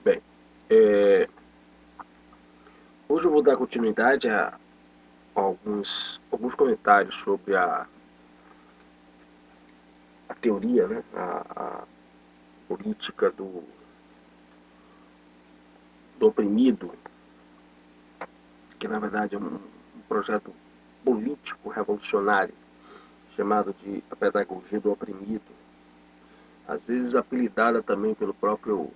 Bem, hoje eu vou dar continuidade a alguns comentários sobre a teoria, né, a política do oprimido, que na verdade é um projeto político revolucionário, chamado de a pedagogia do oprimido, às vezes apelidada também pelo próprio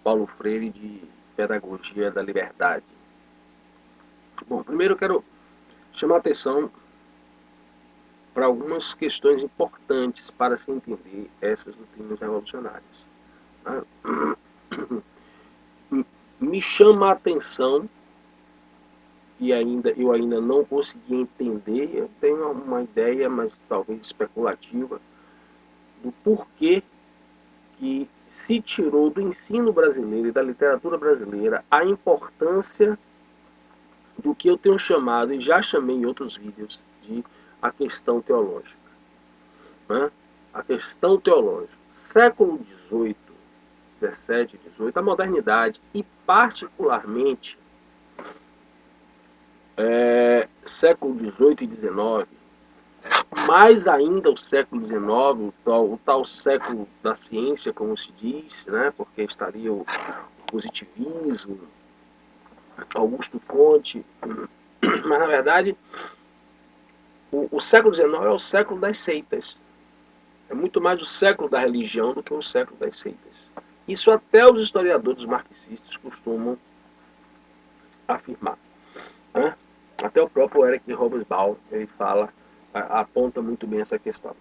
Paulo Freire de pedagogia da liberdade. Bom, primeiro eu quero chamar a atenção para algumas questões importantes para se entender essas doutrinas revolucionárias. Me chama a atenção, e eu ainda não consegui entender, eu tenho uma ideia, mas talvez especulativa, do porquê que se tirou do ensino brasileiro e da literatura brasileira a importância do que eu tenho chamado, e já chamei em outros vídeos, de a questão teológica. Né? A questão teológica. Século XVIII, XVII, XVIII, a modernidade, e particularmente século XVIII e XIX, mais ainda o século XIX, o tal século da ciência, como se diz, né? Porque estaria o positivismo, Augusto Conte, mas na verdade o século XIX é o século das seitas. É muito mais o século da religião do que o século das seitas. Isso até os historiadores marxistas costumam afirmar. Né? Até o próprio Eric Hobsbawm, ele fala, aponta muito bem essa questão.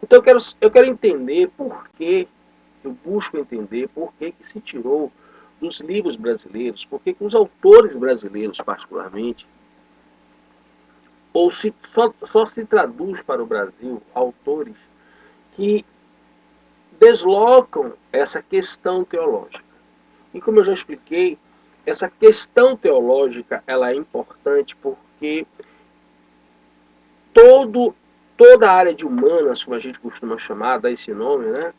Então eu quero entender por que, eu busco entender por que se tirou dos livros brasileiros, por que os autores brasileiros, particularmente, ou só se traduz para o Brasil autores que deslocam essa questão teológica. E como eu já expliquei, essa questão teológica ela é importante porque toda a área de humanas, como a gente costuma chamar, dá esse nome, né?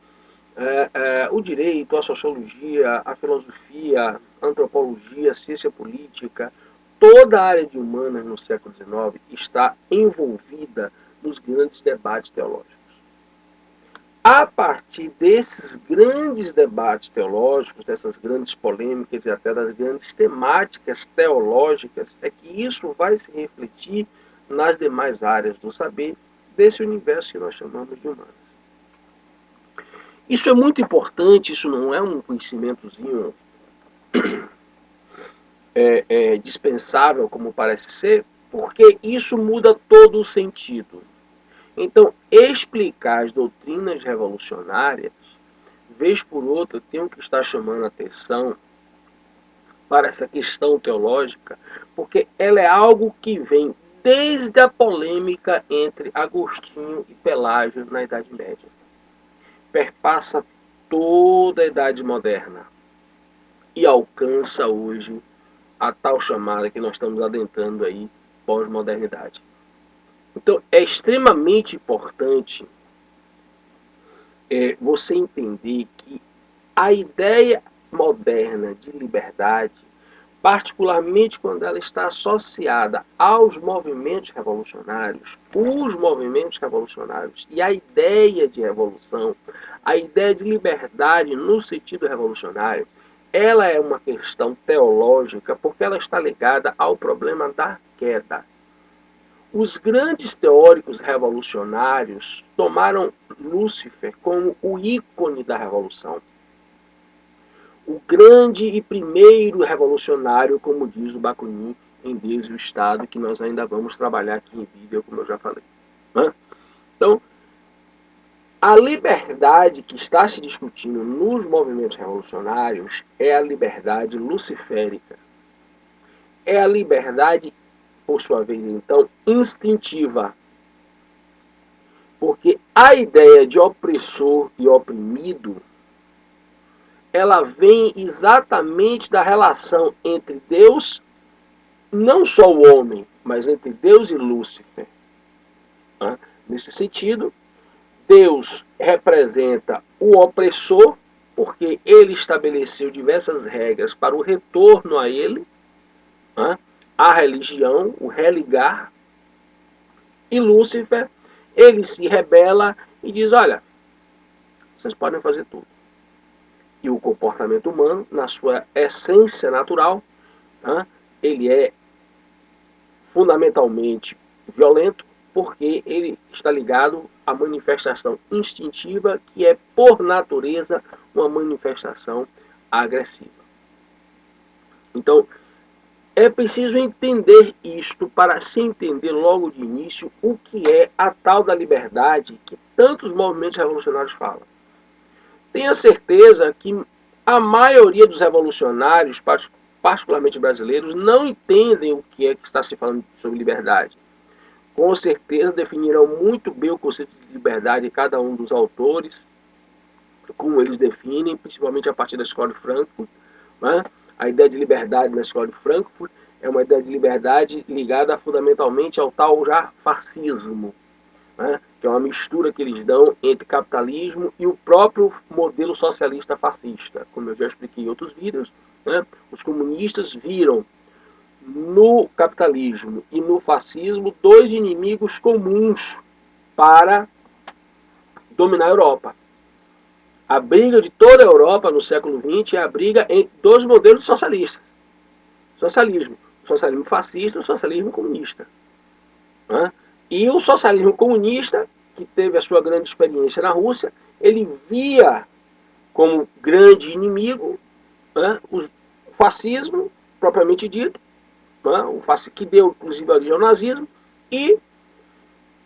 O direito, a sociologia, a filosofia, a antropologia, a ciência política, toda a área de humanas no século XIX está envolvida nos grandes debates teológicos. A partir desses grandes debates teológicos, dessas grandes polêmicas e até das grandes temáticas teológicas, é que isso vai se refletir nas demais áreas do saber desse universo que nós chamamos de humanas. Isso é muito importante, isso não é um conhecimentozinho dispensável, como parece ser, porque isso muda todo o sentido. Então, explicar as doutrinas revolucionárias, vez por outra, tenho que estar chamando a atenção para essa questão teológica, porque ela é algo que vem desde a polêmica entre Agostinho e Pelágio na Idade Média. Perpassa toda a Idade Moderna e alcança hoje a tal chamada que nós estamos adentrando aí, pós-modernidade. Então, é extremamente importante você entender que a ideia moderna de liberdade, particularmente quando ela está associada aos movimentos revolucionários, os movimentos revolucionários e a ideia de revolução, a ideia de liberdade no sentido revolucionário, ela é uma questão teológica porque ela está ligada ao problema da queda. Os grandes teóricos revolucionários tomaram Lúcifer como o ícone da revolução. O grande e primeiro revolucionário, como diz o Bakunin, em Deus e o Estado, que nós ainda vamos trabalhar aqui em vídeo, como eu já falei. Então, a liberdade que está se discutindo nos movimentos revolucionários é a liberdade luciférica. É a liberdade, por sua vez, então, instintiva. Porque a ideia de opressor e oprimido, ela vem exatamente da relação entre Deus, não só o homem, mas entre Deus e Lúcifer. Nesse sentido, Deus representa o opressor porque ele estabeleceu diversas regras para o retorno a ele, né, a religião, o religar, e Lúcifer, ele se rebela e diz, olha, vocês podem fazer tudo. E o comportamento humano, na sua essência natural, né, ele é fundamentalmente violento, porque ele está ligado à manifestação instintiva, que é, por natureza, uma manifestação agressiva. Então, é preciso entender isto para se entender logo de início o que é a tal da liberdade que tantos movimentos revolucionários falam. Tenha certeza que a maioria dos revolucionários, particularmente brasileiros, não entendem o que é que está se falando sobre liberdade. Com certeza definirão muito bem o conceito de liberdade de cada um dos autores, como eles definem, principalmente a partir da escola de Frankfurt, né? A ideia de liberdade na escola de Frankfurt é uma ideia de liberdade ligada fundamentalmente ao tal já fascismo, né? Que é uma mistura que eles dão entre capitalismo e o próprio modelo socialista fascista. Como eu já expliquei em outros vídeos, né? Os comunistas viram no capitalismo e no fascismo dois inimigos comuns para dominar a Europa. A briga de toda a Europa no século XX é a briga entre dois modelos socialistas. Socialismo. O socialismo fascista e o socialismo comunista. Né? E o socialismo comunista, que teve a sua grande experiência na Rússia, ele via como grande inimigo, né, o fascismo, propriamente dito, né, o fascismo que deu inclusive origem ao nazismo, e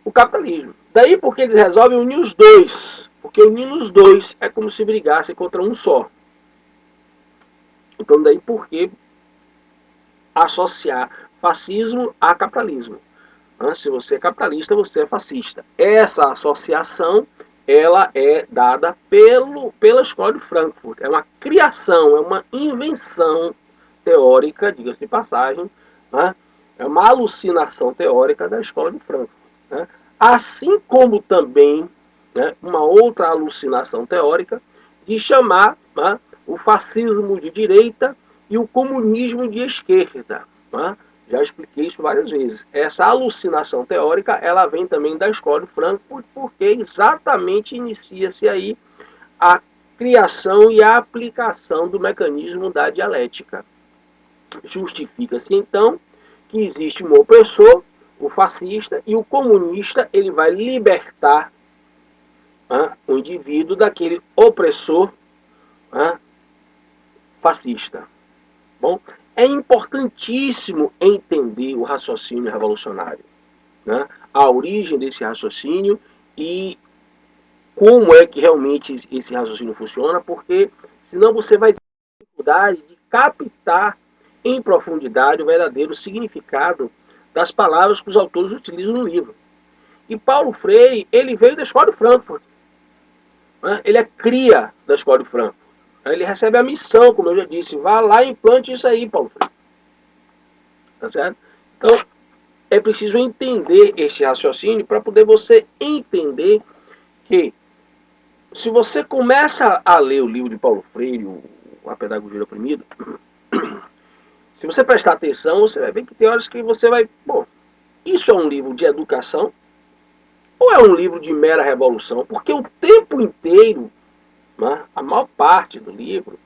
o capitalismo. Daí porque eles resolvem unir os dois, porque unindo os dois é como se brigassem contra um só. Então daí porque associar fascismo a capitalismo. Se você é capitalista, você é fascista. Essa associação, ela é dada pela escola de Frankfurt. É uma criação, é uma invenção teórica, diga-se de passagem, né? É uma alucinação teórica da escola de Frankfurt. Né? Assim como também, né, uma outra alucinação teórica de chamar, né, o fascismo de direita e o comunismo de esquerda. Né? Já expliquei isso várias vezes. Essa alucinação teórica, ela vem também da escola de Frankfurt, porque exatamente inicia-se aí a criação e a aplicação do mecanismo da dialética. Justifica-se, então, que existe um opressor, o fascista, e o comunista, ele vai libertar o indivíduo daquele opressor fascista. Bom, é importantíssimo entender o raciocínio revolucionário, né? A origem desse raciocínio e como é que realmente esse raciocínio funciona, porque senão você vai ter dificuldade de captar em profundidade o verdadeiro significado das palavras que os autores utilizam no livro. E Paulo Freire, ele veio da escola de Frankfurt, né? Ele é cria da escola de Frankfurt. Ele recebe a missão, como eu já disse, vá lá e implante isso aí, Paulo Freire. Tá certo? Então, é preciso entender esse raciocínio para poder você entender que se você começa a ler o livro de Paulo Freire, A Pedagogia do Oprimido, se você prestar atenção, você vai ver que tem horas que você vai... Bom, isso é um livro de educação ou é um livro de mera revolução? Porque o tempo inteiro, né, a maior parte do livro,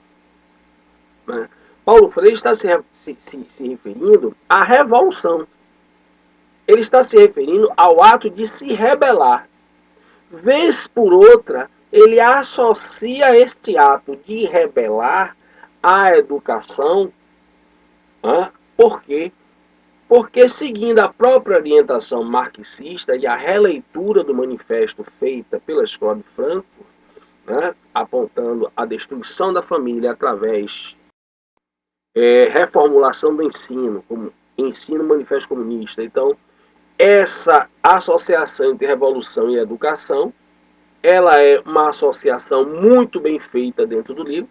né, Paulo Freire está se referindo à revolução. Ele está se referindo ao ato de se rebelar. Vez por outra, ele associa este ato de rebelar à educação. Por quê? Porque, seguindo a própria orientação marxista e a releitura do manifesto feita pela escola de Frankfurt, apontando a destruição da família através reformulação do ensino, como ensino manifesto comunista. Então, essa associação entre revolução e educação, ela é uma associação muito bem feita dentro do livro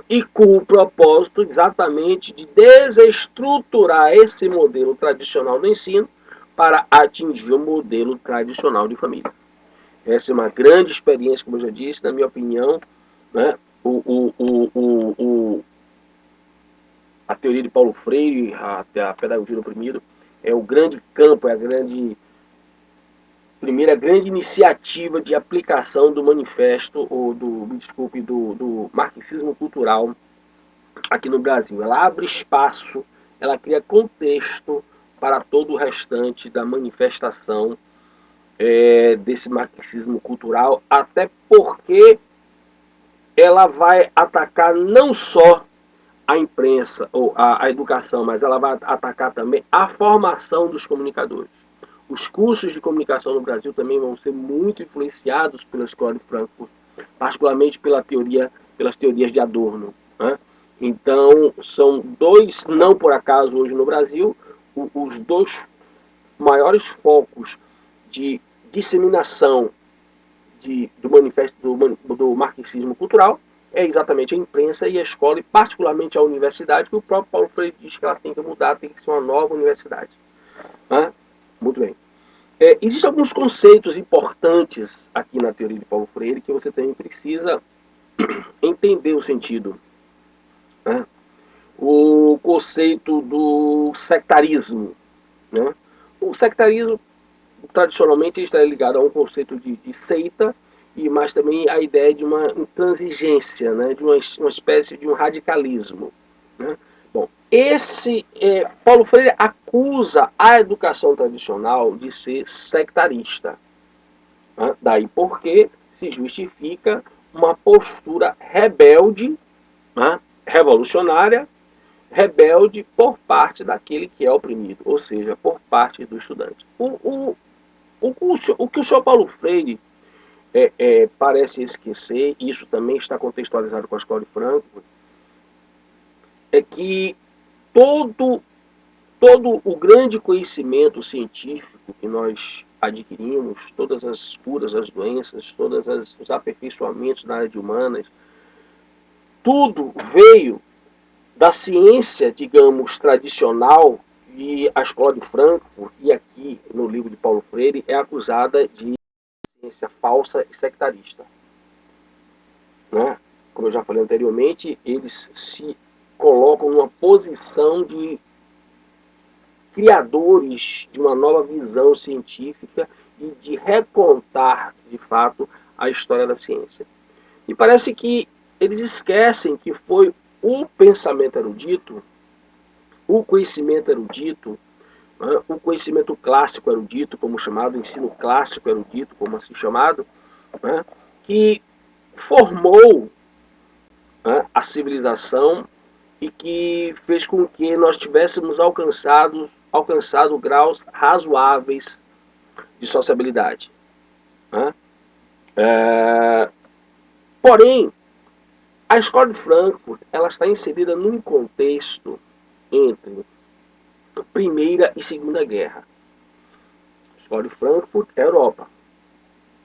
e com o propósito exatamente de desestruturar esse modelo tradicional do ensino para atingir o modelo tradicional de família. Essa é uma grande experiência, como eu já disse, na minha opinião, né? A teoria de Paulo Freire, a pedagogia do oprimido, é o grande campo, é a primeira grande iniciativa de aplicação do manifesto, ou do marxismo cultural aqui no Brasil. Ela abre espaço, ela cria contexto para todo o restante da manifestação desse marxismo cultural, até porque ela vai atacar não só a imprensa ou a educação, mas ela vai atacar também a formação dos comunicadores. Os cursos de comunicação no Brasil também vão ser muito influenciados pela Escola de Frankfurt, particularmente pelas teorias de Adorno, né? Então, são dois, não por acaso hoje no Brasil, os dois maiores focos de disseminação do manifesto do marxismo cultural é exatamente a imprensa e a escola, e particularmente a universidade, que o próprio Paulo Freire diz que ela tem que mudar, tem que ser uma nova universidade. Ah, muito bem. Existem alguns conceitos importantes aqui na teoria de Paulo Freire que você também precisa entender o sentido. Né? O conceito do sectarismo. Né? O sectarismo, tradicionalmente, está ligado a um conceito de seita, e mais também a ideia de uma intransigência, né? De uma espécie de um radicalismo. Né? Bom, Paulo Freire acusa a educação tradicional de ser sectarista. Né? Daí porque se justifica uma postura rebelde, né? Revolucionária, rebelde por parte daquele que é oprimido, ou seja, por parte do estudante. O que o senhor Paulo Freire parece esquecer, e isso também está contextualizado com a Escola de Frankfurt, é que todo, todo o grande conhecimento científico que nós adquirimos, todas as curas, as doenças, todos os aperfeiçoamentos na área de humanas, tudo veio da ciência, digamos, tradicional, e a Escola de Frankfurt, e aqui no livro de Paulo Freire, é acusada de ciência falsa e sectarista. Né? Como eu já falei anteriormente, eles se colocam numa posição de criadores de uma nova visão científica e de recontar, de fato, a história da ciência. E parece que eles esquecem que foi o pensamento erudito, o conhecimento erudito, né, o conhecimento clássico erudito, como chamado, o ensino clássico erudito, como assim chamado, né, que formou, né, a civilização, e que fez com que nós tivéssemos alcançado graus razoáveis de sociabilidade. Né? Porém, a Escola de Frankfurt ela está inserida num contexto entre a Primeira e Segunda Guerra. A Escola de Frankfurt é a Europa.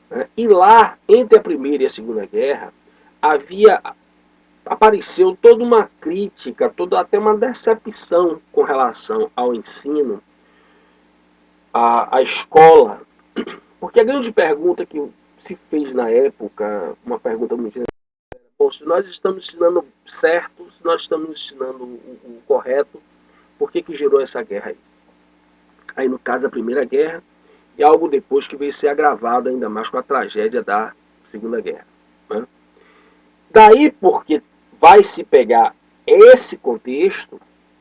Né? E lá, entre a Primeira e a Segunda Guerra, apareceu toda uma crítica, até uma decepção com relação ao ensino, à escola, porque a grande pergunta que se fez na época, uma pergunta muito bom, se nós estamos ensinando certo, se nós estamos ensinando o correto, por que gerou essa guerra aí? Aí, no caso, a Primeira Guerra, e algo depois que veio ser agravado ainda mais com a tragédia da Segunda Guerra. Né? Daí porque vai se pegar esse contexto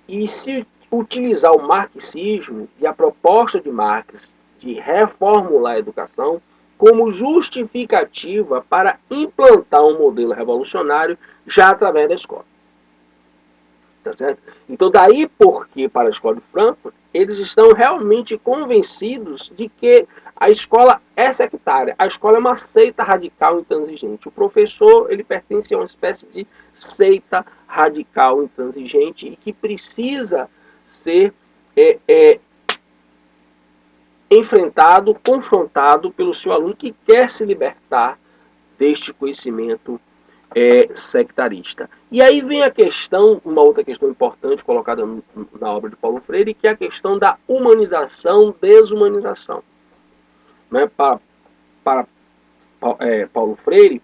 e se utilizar o marxismo e a proposta de Marx de reformular a educação como justificativa para implantar um modelo revolucionário já através da escola. Tá certo? Então, daí porque, para a Escola de Frankfurt, eles estão realmente convencidos de que a escola é sectária. A escola é uma seita radical intransigente. O professor, ele pertence a uma espécie de seita radical intransigente e que precisa ser enfrentado, confrontado pelo seu aluno que quer se libertar deste conhecimento sectarista. E aí vem a questão, uma outra questão importante colocada na obra de Paulo Freire, que é a questão da humanização, desumanização. Né? Para Paulo Freire,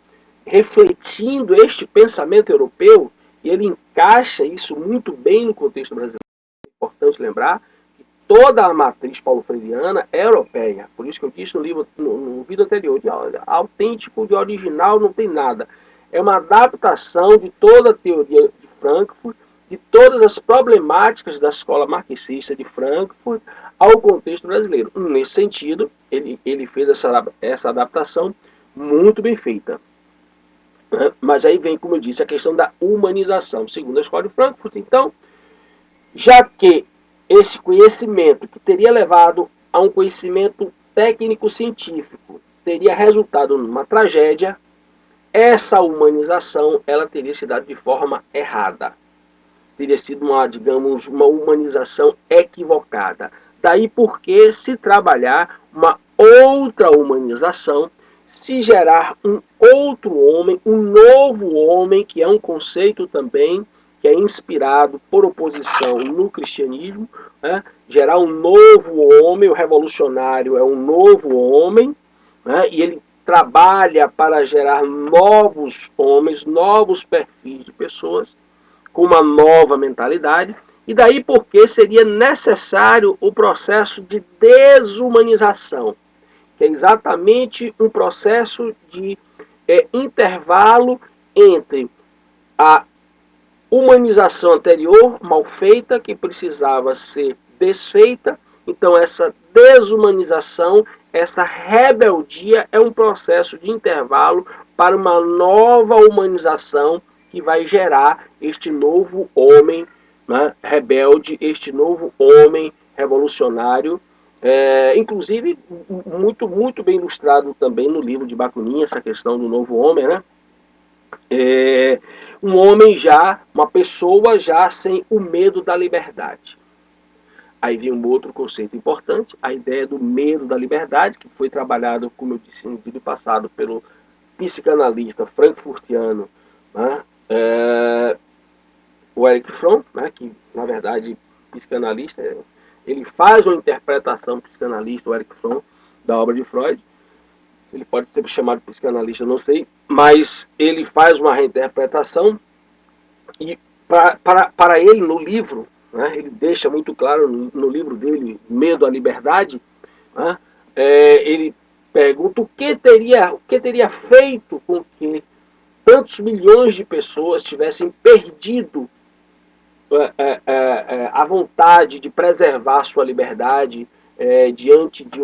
refletindo este pensamento europeu, e ele encaixa isso muito bem no contexto brasileiro. É importante lembrar que toda a matriz paulo-freireana é europeia. Por isso que eu disse no livro, no vídeo anterior, de autêntico, de original, não tem nada. É uma adaptação de toda a teoria de Frankfurt, de todas as problemáticas da escola marxista de Frankfurt ao contexto brasileiro. Nesse sentido, ele fez essa adaptação muito bem feita. Mas aí vem, como eu disse, a questão da humanização. Segundo a escola de Frankfurt, então, já que esse conhecimento, que teria levado a um conhecimento técnico-científico, teria resultado numa tragédia, essa humanização ela teria se dado de forma errada. Teria sido digamos, uma humanização equivocada. Daí porque se trabalhar uma outra humanização, se gerar um outro homem, um novo homem, que é um conceito também que é inspirado por oposição no cristianismo, né? Gerar um novo homem, o revolucionário é um novo homem, né? E ele trabalha para gerar novos homens, novos perfis de pessoas, com uma nova mentalidade, e daí porque seria necessário o processo de desumanização, que é exatamente um processo de intervalo entre a humanização anterior, mal feita, que precisava ser desfeita. Então, essa desumanização, essa rebeldia é um processo de intervalo para uma nova humanização que vai gerar este novo homem, né, rebelde, este novo homem revolucionário. Inclusive, muito bem ilustrado também no livro de Bakunin, essa questão do novo homem, né? Um homem já, uma pessoa já sem o medo da liberdade. Aí vem um outro conceito importante, a ideia do medo da liberdade, que foi trabalhado, como eu disse no vídeo passado, pelo psicanalista frankfurtiano, né? O Erich Fromm, né? Que na verdade psicanalista, ele faz uma interpretação psicanalista, o Erich Fromm, da obra de Freud. Ele pode ser chamado de psicanalista, não sei, mas ele faz uma reinterpretação e para ele no livro, né, ele deixa muito claro no livro dele, Medo à Liberdade, né, ele pergunta o que teria feito com que tantos milhões de pessoas tivessem perdido a vontade de preservar sua liberdade diante de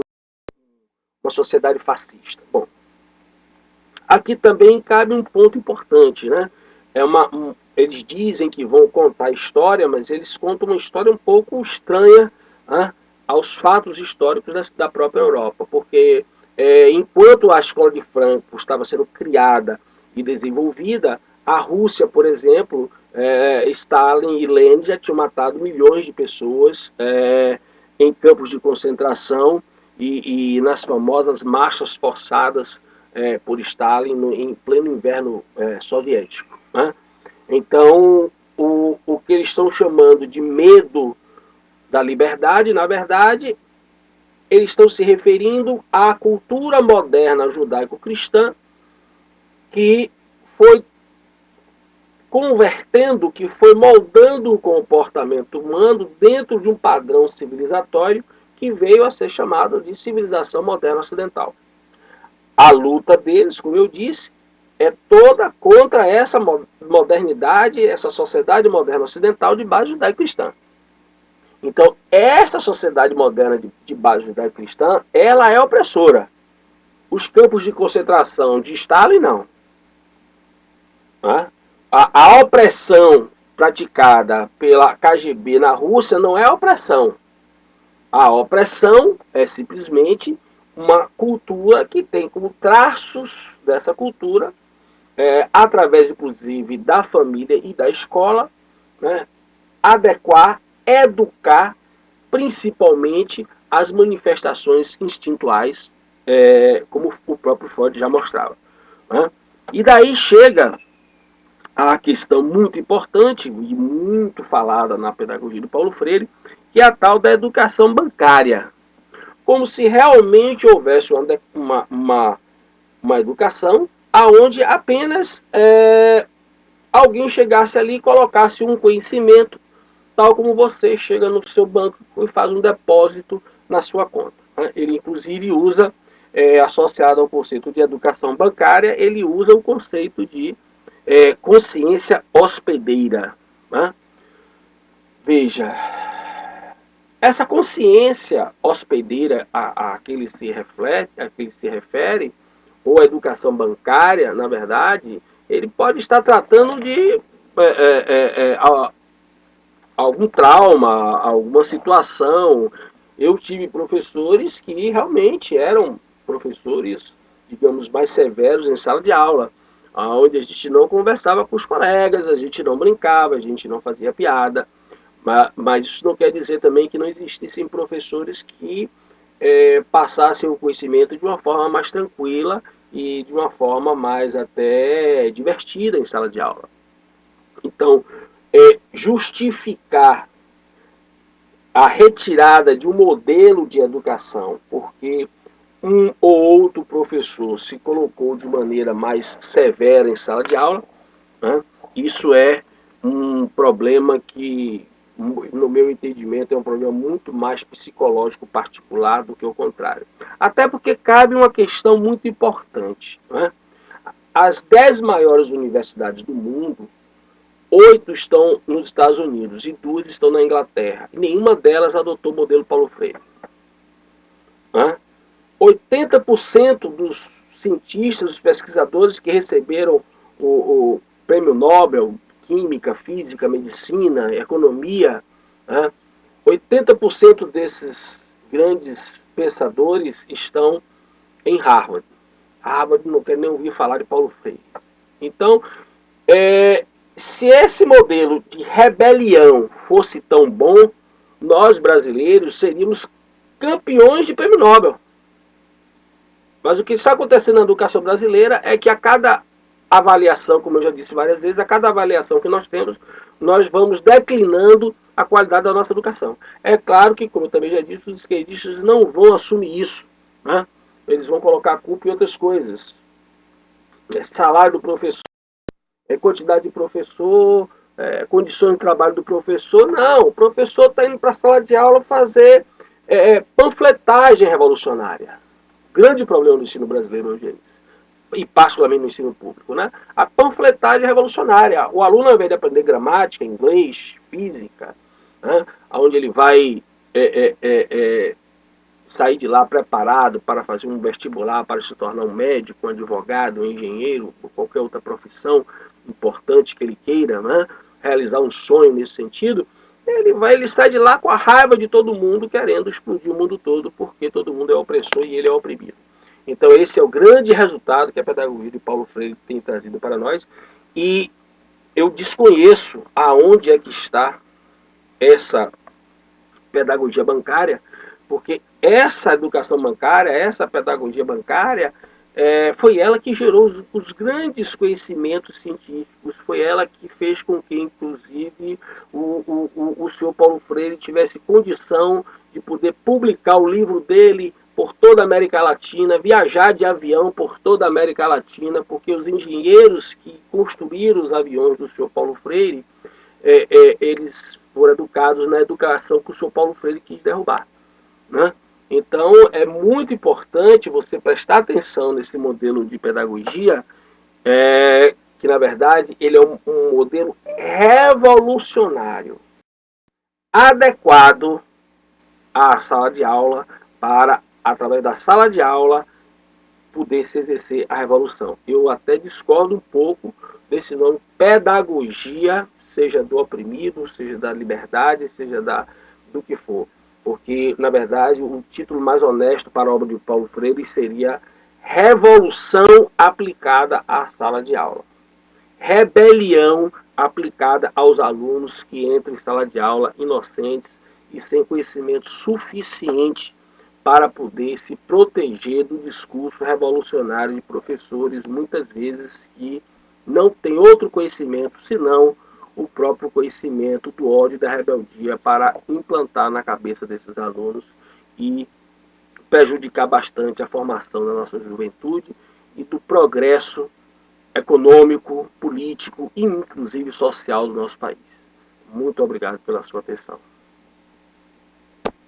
uma sociedade fascista. Bom, aqui também cabe um ponto importante, né? Eles dizem que vão contar a história, mas eles contam uma história um pouco estranha, né, aos fatos históricos da própria Europa, porque enquanto a escola de Frankfurt estava sendo criada e desenvolvida, a Rússia, por exemplo, Stalin e Lenin já tinham matado milhões de pessoas em campos de concentração e nas famosas marchas forçadas por Stalin em pleno inverno soviético, né? Então, o que eles estão chamando de medo da liberdade, na verdade, eles estão se referindo à cultura moderna judaico-cristã que foi convertendo, que foi moldando o comportamento humano dentro de um padrão civilizatório que veio a ser chamado de civilização moderna ocidental. A luta deles, como eu disse, é toda contra essa modernidade, essa sociedade moderna ocidental de base judaico-cristã. Então, essa sociedade moderna de base judaico-cristã, ela é opressora. Os campos de concentração de Stalin, não. A opressão praticada pela KGB na Rússia não é opressão. A opressão é simplesmente uma cultura que tem como traços dessa cultura, através inclusive da família e da escola, né, adequar, educar principalmente as manifestações instintuais, como o próprio Freud já mostrava, né? E daí chega a questão muito importante e muito falada na pedagogia do Paulo Freire, que é a tal da educação bancária. Como se realmente houvesse uma educação aonde apenas alguém chegasse ali e colocasse um conhecimento, tal como você chega no seu banco e faz um depósito na sua conta. Ele, inclusive, usa, associado ao conceito de educação bancária, ele usa o conceito de consciência hospedeira. Né? Veja, essa consciência hospedeira a que ele se reflete, a que ele se refere, ou a educação bancária, na verdade, ele pode estar tratando de algum trauma, alguma situação. Eu tive professores que realmente eram professores, digamos, mais severos em sala de aula, onde a gente não conversava com os colegas, a gente não brincava, a gente não fazia piada, mas isso não quer dizer também que não existissem professores que passassem o conhecimento de uma forma mais tranquila e de uma forma mais até divertida em sala de aula. Então, justificar a retirada de um modelo de educação, porque um ou outro professor se colocou de maneira mais severa em sala de aula, né? Isso é um problema que, no meu entendimento, é um problema muito mais psicológico particular do que o contrário. Até porque cabe uma questão muito importante. Né? As 10 maiores universidades do mundo, 8 estão nos Estados Unidos e 2 estão na Inglaterra. E nenhuma delas adotou o modelo Paulo Freire. Né? 80% dos cientistas, dos pesquisadores que receberam o prêmio Nobel, Química, Física, Medicina, Economia, né? 80% desses grandes pensadores estão em Harvard. Harvard não quer nem ouvir falar de Paulo Freire. Então, se esse modelo de rebelião fosse tão bom, nós brasileiros seríamos campeões de prêmio Nobel. Mas o que está acontecendo na educação brasileira é que a cada avaliação, como eu já disse várias vezes, a cada avaliação que nós temos, nós vamos declinando a qualidade da nossa educação. É claro que, como eu também já disse, os esquerdistas não vão assumir isso. Né? Eles vão colocar a culpa em outras coisas. Salário do professor, quantidade de professor, condições de trabalho do professor. Não, o professor está indo para a sala de aula fazer panfletagem revolucionária. Grande problema do ensino brasileiro hoje é isso. E particularmente no ensino público, né? A panfletagem revolucionária. O aluno, ao invés de aprender gramática, inglês, física, né? Onde ele vai sair de lá preparado para fazer um vestibular, para se tornar um médico, um advogado, um engenheiro, ou qualquer outra profissão importante que ele queira, né? Realizar um sonho nesse sentido, ele sai de lá com a raiva de todo mundo, querendo explodir o mundo todo, porque todo mundo é opressor e ele é oprimido. Então esse é o grande resultado que a pedagogia de Paulo Freire tem trazido para nós, e eu desconheço aonde é que está essa pedagogia bancária, porque essa educação bancária, essa pedagogia bancária, foi ela que gerou os grandes conhecimentos científicos, foi ela que fez com que, inclusive, o senhor Paulo Freire tivesse condição de poder publicar o livro dele por toda a América Latina, viajar de avião por toda a América Latina, porque os engenheiros que construíram os aviões do senhor Paulo Freire, eles foram educados na educação que o senhor Paulo Freire quis derrubar. Né? Então, é muito importante você prestar atenção nesse modelo de pedagogia, que, na verdade, ele é um modelo revolucionário, adequado à sala de aula, para, através da sala de aula, poder se exercer a revolução. Eu até discordo um pouco desse nome pedagogia, seja do oprimido, seja da liberdade, seja do que for. Porque, na verdade, o título mais honesto para a obra de Paulo Freire seria Revolução aplicada à sala de aula. Rebelião aplicada aos alunos que entram em sala de aula inocentes e sem conhecimento suficiente para poder se proteger do discurso revolucionário de professores, muitas vezes que não têm outro conhecimento senão o próprio conhecimento do ódio e da rebeldia para implantar na cabeça desses alunos e prejudicar bastante a formação da nossa juventude e do progresso econômico, político e inclusive social do nosso país. Muito obrigado pela sua atenção.